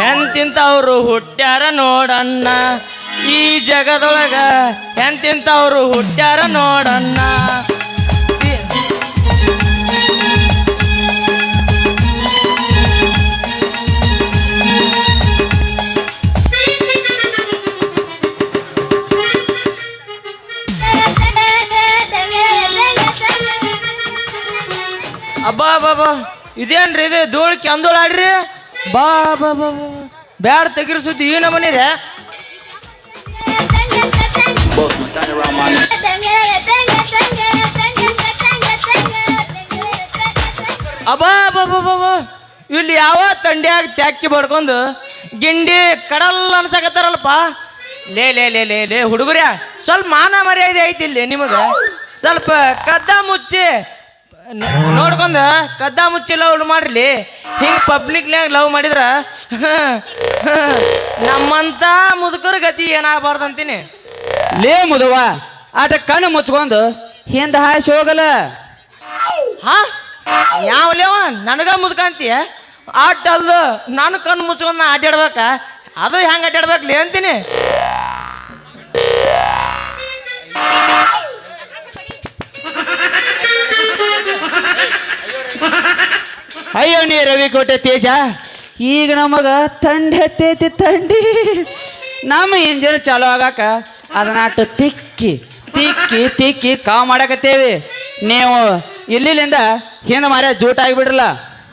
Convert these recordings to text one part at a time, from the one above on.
ಎಂತಿಂತವ್ರು ಹುಟ್ಟ್ಯಾರ ನೋಡಣ್ಣ ಈ ಜಗದೊಳಗ, ಎಂತಿಂತವ್ರು ಹುಟ್ಟ್ಯಾರ ನೋಡಣ್ಣ. ಅಬ್ಬಾ ಬಾಬಾ ಇದೇನ್ರಿ ಇದು ಧೂಳ್ ಕೆಂದೋಳ ಆಡ್ರಿ. ಬಾ ಬಾ ಬಾ ಬ್ಯಾಡ ತೆಗಿರಿ ಸುದ್ದಿ ಈ ನಮ್ಮನಿ ರೀ. ಅಬ್ಬಾ ಬಾಬಾ ಬಾಬಾ ಇಲ್ಲಿ ಯಾವ ತಂಡ್ಯಾಗ ತ್ಯಾಕಿ ಬಡ್ಕೊಂಡು ಗಿಂಡಿ ಕಡಲ್ ಅನ್ಸಕತ್ತಾರಲ್ಪ. ಲೇ ಲೇ ಲೇ ಲೇ ಲೇ ಹುಡುಗರ್ಯಾ, ಸ್ವಲ್ಪ ಮಾನ ಮರ್ಯಾದೆ ಐತಿ ಇಲ್ಲಿ ನಿಮಗೆ. ಸ್ವಲ್ಪ ಕದ್ದ ಮುಚ್ಚಿ ನೋಡ್ಕೊಂಡ ಕದ್ದ ಮುಚ್ಚಿ ಲವ್ ಮಾಡ್ರಿ. ಹಿಂಗೆ ಪಬ್ಲಿಕ್ನ್ಯಾಗ ಲವ್ ಮಾಡಿದ್ರ ನಮ್ಮಂತ ಮುದುಕರ ಗತಿ ಏನಾಗಬಾರ್ದು ಅಂತೀನಿ. ಲೇ ಮುದವ ಆಟ ಕಣ್ಣು ಮುಚ್ಕೊಂಡು ಹಿಂದ ಹಾಸಿ ಹೋಗಲ್ಲ. ಹಾ ಯಾವಲೇವ ನನಗ ಮುದ್ಕಂತೀಯ ಆಟ ಅಲ್ದು. ನಾನು ಕಣ್ಣು ಮುಚ್ಕೊಂಡು ಅಡ್ಡಾಡ್ಬೇಕ, ಅದು ಹೆಂಗೆ ಅಡ್ಡಾಡ್ಬೇಕಲಿ ಅಂತೀನಿ. ಅಯ್ಯೋ ನೀ ರವಿಕೋಟೆ ತೇಜ, ಈಗ ನಮಗ ತಂಡಿ ಹತ್ತೈತಿ ತಂಡಿ. ನಮ್ಮ ಇಂಜಿನ್ ಚಾಲು ಆಗಾಕ ಅದನ್ನಾಟ ತಿಕ್ಕಿ ತಿಕ್ಕಿ ತಿಕ್ಕಿ ಕಾವು ಮಾಡಕತ್ತೇವಿ. ನೀವು ಇಲ್ಲಿಂದ ಹಿಂದೆ ಮಾರ ಜೂಟ್ ಆಗಿಬಿಡ್ರಲ್ಲ.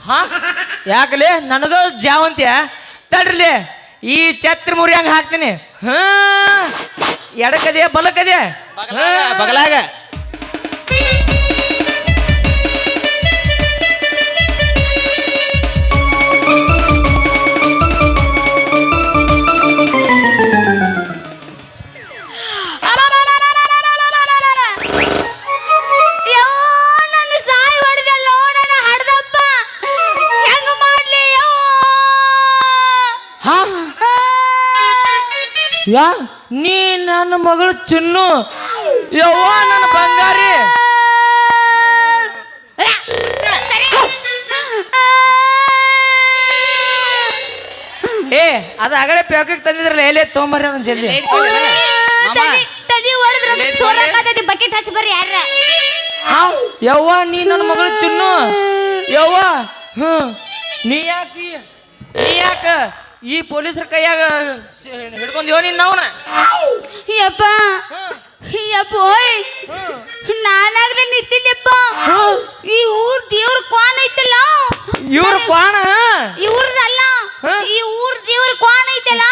ಹಾ ಯಾಕಲೇ ನನಗ ಜಾವಂತ್ಯ ತಡ್ರಲಿ ಈ ಛತ್ರ ಮುರಿ ಹಂಗೆ ಹಾಕ್ತೀನಿ. ಹಾ ಎಡಕದೆ ಬಲಕದೆ ಬಗಲಾಗ ಯಾ ನೀ ನನ್ನ ಮಗಳು ಚಿನ್ನು, ಯವ್ವ ನನ್ನ ಬಂಗಾರಿ. ಏ ಅದು ಆಗಲೇ ಪ್ಯಾಕಿಗೆ ತಂದಿದ್ರಲ್ಲ, ಎಲೆ ತೊಗೊಂಬರ್ರಿ ಅದನ್ನ ಜಲ್ದಿ. ಬಕೆಟ್ ಹಚ್ಚಿ ಬರ್ರಿ ಯಾರ. ಯವ್ವ ನೀ ನನ್ನ ಮಗಳು ಚಿನ್ನು, ಯವ್ವ. ನೀ ಯಾಕ ಈ ಪೊಲೀಸರ ಕೈಯಾಗ ಹಿಡ್ಕೊಂಡ್ಯೋ ನೀನ್ ನಾವ್ನ? ಯಪ್ಪ ನಾನಾಗ್ಲೇ ನಿಂತಿಲ್ಲಪ್ಪ. ಈ ಊರ್ ದೇವ್ರ ಕ್ವಾನ್ ಐತಲ್ಲ, ಇವ್ರ ಕ್ವಾಣ ಇವ್ರದಲ್ಲ, ಈ ಊರ್ ದೇವ್ರ ಕ್ವಾನ್ ಐತಲ್ಲ,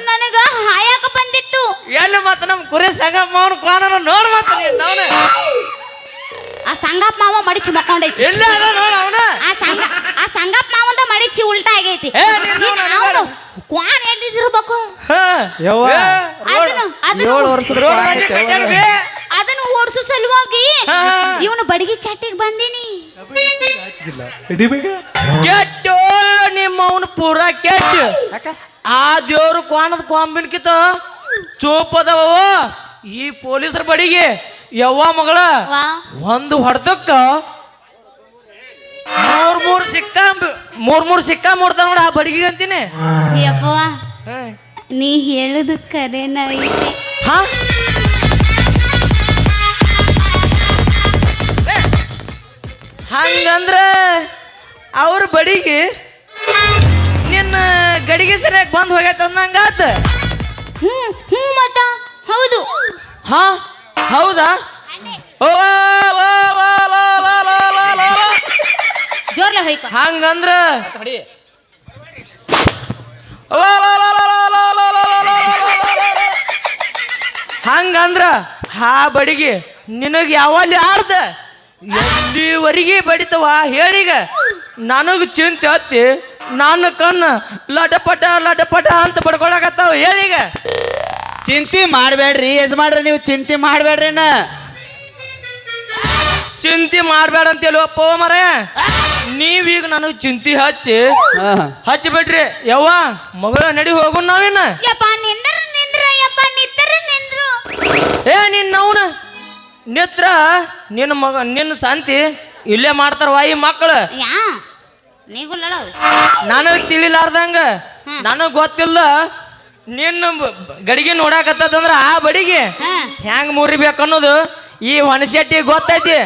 ನನಗ ಹಾಯಾಕ ಬಂದಿತ್ತು. ಎಲ್ಲಿ ಮತ್ತ ನಮ್ ಕುರಿ ಸಂಗಪ್ಪ ಮಾವನ ಕ್ವಾನ ನೋಡ್ ಮತ್ತ ನೀನ್ ನಾವ್ನ. ಆ ಸಂಗಪ್ಪ ಮಾವ ಮಡಿಚಿ ಮಕ್ಕೊಂಡೈತಿ. ಎಲ್ಲ ಅದ ನೋಡ ಅವನ. ಆ ಸಂಗಪ್ಪ ಮಾವಂದ ಮಡಿಚಿ ಉಲ್ಟಾ ಆಗೈತಿ. ಕ್ವಾನ್ ಎಲ್ಲಿದಿರ್ಬೇಕು? ಅದನ್ನು ಓಡಿಸೋ ಸಲುವಾಗಿ ಇವನು ಬಡಗಿ ಚಾಟಿಗೆ ಬಂದೀನಿ. ಕೆಟ್ಟು ನಿಮ್ಮ ಅವನು ಪೂರ ಕೆಟ್ಟ. ಆ ದೇವ್ರು ಕ್ವಾಣದ ಕೊಂಬಿನ್ಕಿತ ಚೋಪದವ ಈ ಪೊಲೀಸರ ಬಡಿಗೆ. ಯವ್ವ ಮಗಳ ಒಂದು ಹೊಡೆದಕ್ಕ ಮೂರ್ ಸಿಕ್ಕ ಮೂಡ್ತಾವ ನೋಡ ಆ ಬಡಿಗೆ ಅಂತೀನಿ. ಯಪ್ಪ ನೀ ಹೇಳುದು ಕರೆನ ಐತಿ. ಹಂಗಂದ್ರ ಅವ್ರ ಬಡಿಗೆ ನಿನ್ನ ಗಡಿಗೆ ಸರಿಯಾಗಿ ಬಂದ್ ಹೋಗ್ಯಾತ ಅಂದಂಗಾತ. ಮತ್ತ ಹೌದು. ಹೌದಾ? ಜೋರ್ಲ ಹೋಯ್ಕ. ಹಂಗಂದ್ರ ಹಾ ಬಡಿಗೆ ನಿನಗೆ ಯಾವಲ್ಲಿ ಆಡ್ದ ಎಲ್ಲಿವರೆಗೆ ಬಡಿತವ ಹೇಳಿಗ. ನನಗೆ ಚಿಂತೆ ಹತ್ತಿ ನನ್ನ ಕಣ್ಣು ಲಟಪಟ ಅಂತ ಬಡ್ಕೊಳಕತ್ತಾವ ಹೇಳಿಗ. ಚಿಂತೆ ಮಾಡಬೇಡ್ರಿ ಯಜಮಾನ್ರಿ, ನೀವು ಚಿಂತೆ ಮಾಡಬೇಡ್ರಿ. ಚಿಂತೆ ಮಾಡಬೇಡ ಅಂತ ಹೇಳುವಪ್ಪ ಮರ. ನೀವೀಗ ನನಗೆ ಚಿಂತೆ ಹಚ್ಚಿಬಿಟ್ರಿ. ಯವ್ವ ಮಗಳ ನಡಿ ಹೋಗು ನಾವೇನ. ಏ ನಿನ್ನವನ ನಿತ್ರ ನಿನ್ನ ಮಗ ನಿನ್ನ ಶಾಂತಿ ಇಲ್ಲೇ ಮಾಡ್ತಾರವ ಈ ಮಕ್ಕಳು. ನೀಗುಲ್ಲ ನನಗ್ ತಿಳಿಲಾರ್ದಂಗ ನನಗ್ ಗೊತ್ತಿಲ್ಲ ನಿನ್ನ ಗಡಿಗೆ ನೋಡಾಕತ್ತದಂದ್ರ ಆ ಬಡಿಗೆ ಹೆಂಗ್ ಮುರಿಬೇಕು ಅನ್ನೋದು ಈ ಹೊಣಸೆಟ್ಟಿ ಗೊತ್ತೈತಿ